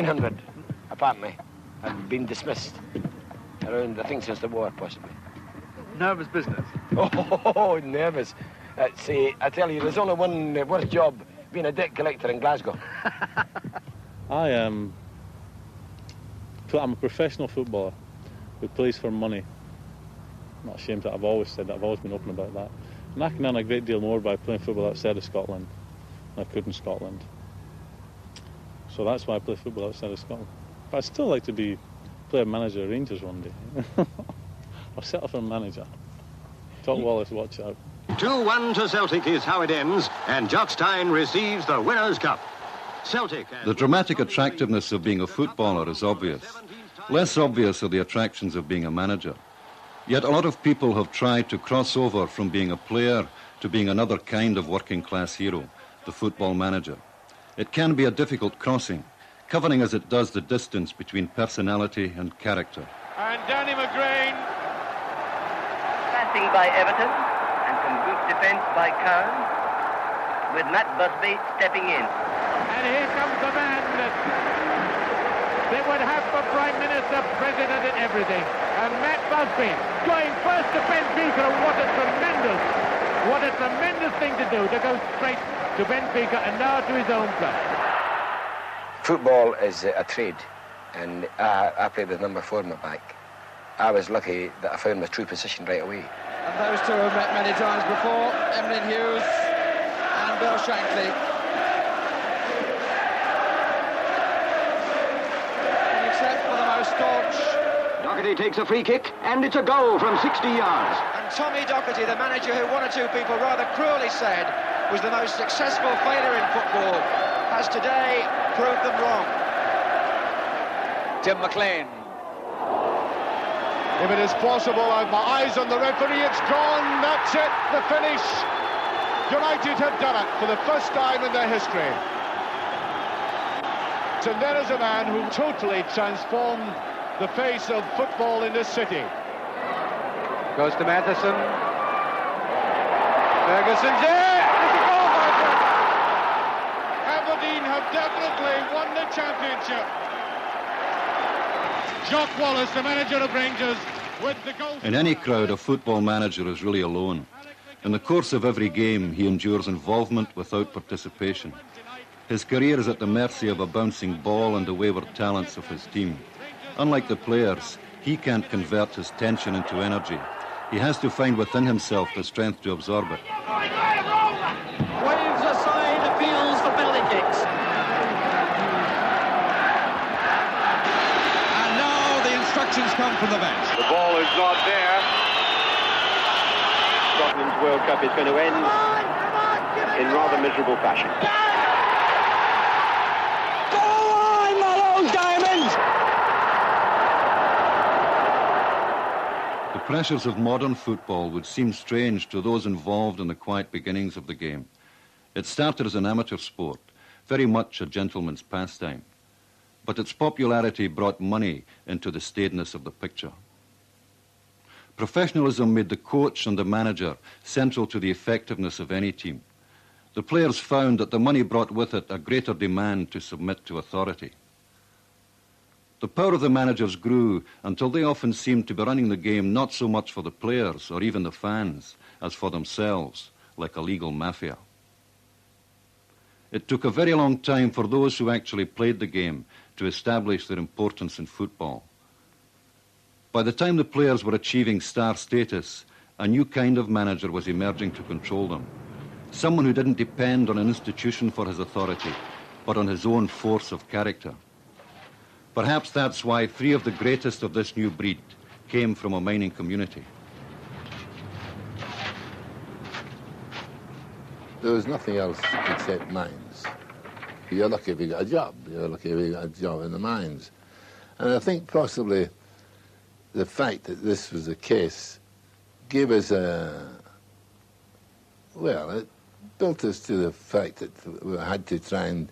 900, apparently, have been dismissed. Around, I think, since the war, possibly. Nervous business. Oh, nervous. See, I tell you, there's only one worse job, being a debt collector in Glasgow. I'm a professional footballer who plays for money. I'm not ashamed that I've always said that. I've always been open about that. And I can earn a great deal more by playing football outside of Scotland than I could in Scotland. So that's why I play football outside of Scotland. But I'd still like to be player manager of Rangers one day. I'll settle for a manager. Todd Wallace, watch out. 2-1 to Celtic is how it ends, and Jock Stein receives the Winners' Cup. Celtic. The dramatic attractiveness of being a footballer is obvious. Less obvious are the attractions of being a manager. Yet a lot of people have tried to cross over from being a player to being another kind of working-class hero, the football manager. It can be a difficult crossing, covering as it does the distance between personality and character. And Danny McGrain. Passing by Everton and some good defence by Cowan, with Matt Busby stepping in. And here comes the man that they would have for Prime Minister, President and everything. And Matt Busby going first to Benfica. What a tremendous thing to do, to go straight to Benfica and now to his own club. Football is a trade, and I played with number 4 in my back. I was lucky that I found my true position right away. And those two have met many times before, Emlyn Hughes and Bill Shankly. And except for the most staunch. Doherty takes a free kick, and it's a goal from 60 yards. And Tommy Doherty, the manager who one or two people rather cruelly said was the most successful failure in football, has today proved them wrong. Tim McLean. If it is possible, I've my eyes on the referee, it's gone, that's it, the finish. United have done it for the first time in their history. And there is a man who totally transformed the face of football in this city. Goes to Matheson. Ferguson's there! It's a goal, my friend! Aberdeen have definitely won the championship. Jock Wallace, the manager of Rangers, with the goal. In any crowd, a football manager is really alone. In the course of every game, he endures involvement without participation. His career is at the mercy of a bouncing ball and the wayward talents of his team. Unlike the players, he can't convert his tension into energy. He has to find within himself the strength to absorb it. Waves aside, appeals for penalty kicks. And now the instructions come from the bench. The ball is not there. Scotland's World Cup is going to end in rather miserable fashion. The pressures of modern football would seem strange to those involved in the quiet beginnings of the game. It started as an amateur sport, very much a gentleman's pastime. But its popularity brought money into the staidness of the picture. Professionalism made the coach and the manager central to the effectiveness of any team. The players found that the money brought with it a greater demand to submit to authority. The power of the managers grew until they often seemed to be running the game not so much for the players or even the fans as for themselves, like a legal mafia. It took a very long time for those who actually played the game to establish their importance in football. By the time the players were achieving star status, a new kind of manager was emerging to control them. Someone who didn't depend on an institution for his authority, but on his own force of character. Perhaps that's why 3 of the greatest of this new breed came from a mining community. There was nothing else except mines. You're lucky if you got a job. You're lucky if you got a job in the mines. And I think possibly the fact that this was the case gave us it built us to the fact that we had to try and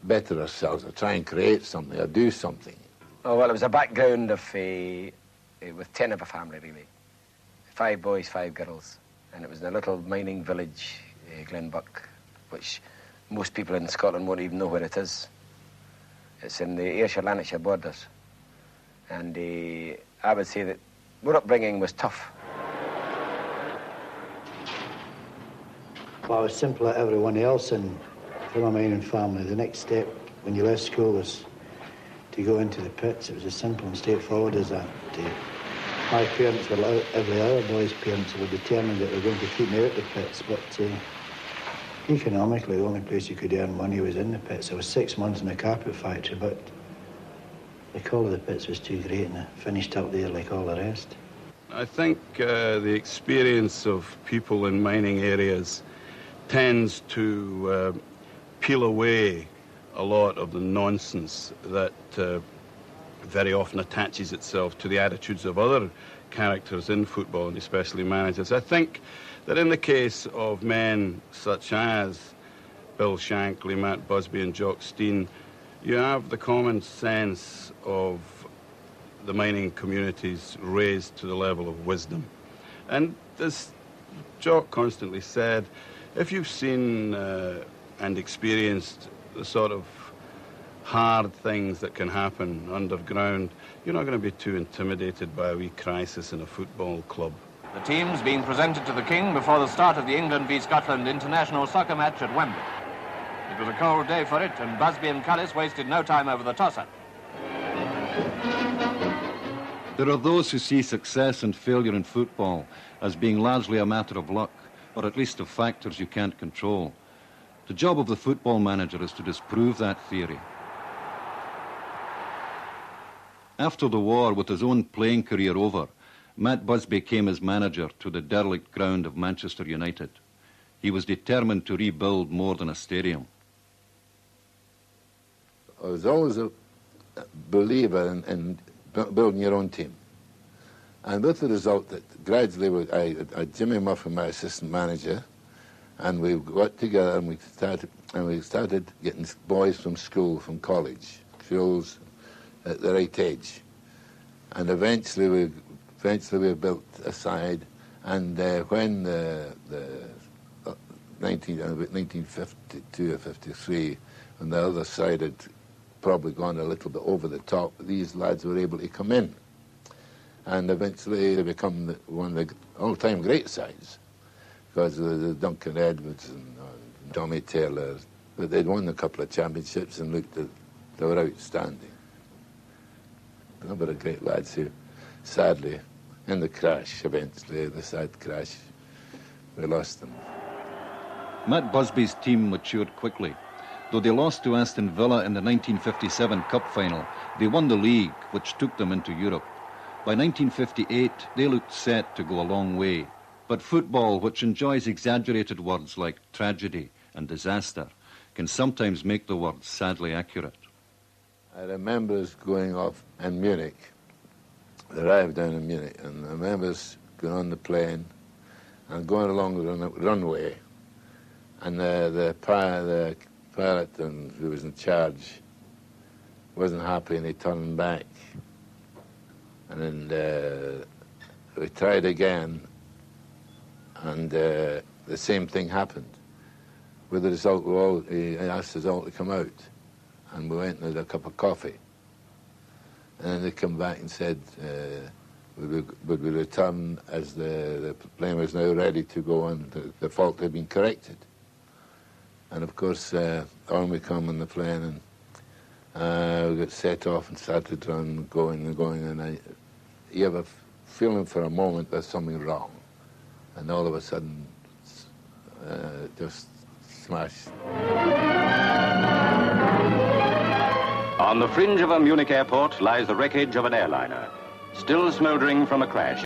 better ourselves, or try and create something, or do something. Oh, well, it was a background of with 10 of a family, really. 5 boys, 5 girls. And it was in a little mining village, Glenbuck, which most people in Scotland won't even know where it is. It's in the Ayrshire-Lanarkshire borders. And I would say that our upbringing was tough. Well, I was simple like everyone else, and for my mining family, the next step when you left school was to go into the pits. It was as simple and straightforward as that. My parents were like every other boy's parents, were determined that they were going to keep me out the pits, but economically, the only place you could earn money was in the pits. I was 6 months in a carpet factory, but the call of the pits was too great, and I finished up there like all the rest. I think the experience of people in mining areas tends to peel away a lot of the nonsense that very often attaches itself to the attitudes of other characters in football, and especially managers. I think that in the case of men such as Bill Shankly, Matt Busby and Jock Stein, you have the common sense of the mining communities raised to the level of wisdom. And as Jock constantly said, if you've seen and experienced the sort of hard things that can happen underground, you're not going to be too intimidated by a wee crisis in a football club. The teams being presented to the King before the start of the England v Scotland international soccer match at Wembley. It was a cold day for it, and Busby and Cullis wasted no time over the toss-up. There are those who see success and failure in football as being largely a matter of luck, or at least of factors you can't control. The job of the football manager is to disprove that theory. After the war, with his own playing career over, Matt Busby came as manager to the derelict ground of Manchester United. He was determined to rebuild more than a stadium. I was always a believer in building your own team. And with the result that gradually I had Jimmy Murphy, my assistant manager, and we got together and we started getting boys from school, from college, girls at the right age. And eventually we built a side, and when the 1952 or 53, when the other side had probably gone a little bit over the top, these lads were able to come in. And eventually they become one of the all-time great sides, because of the Duncan Edwards and Tommy Taylor. But they'd won a couple of championships and looked at, they were outstanding. A number of great lads who, sadly, in the crash, eventually, the sad crash, we lost them. Matt Busby's team matured quickly. Though they lost to Aston Villa in the 1957 Cup final, they won the league, which took them into Europe. By 1958, they looked set to go a long way. But football, which enjoys exaggerated words like tragedy and disaster, can sometimes make the words sadly accurate. I remember us going off in Munich, arrived down in Munich, and I remember us going on the plane and going along the runway, and the pilot who was in charge wasn't happy, and he turned back. And then we tried again, and the same thing happened. With the result, he asked us all to come out, and we went and had a cup of coffee. And then they come back and said, would we return as the plane was now ready to go on, the fault had been corrected. And of course, on we come on the plane, and we got set off and started run, going, and you have a feeling for a moment there's something wrong. And all of a sudden, just smashed. On the fringe of a Munich airport lies the wreckage of an airliner, still smouldering from a crash.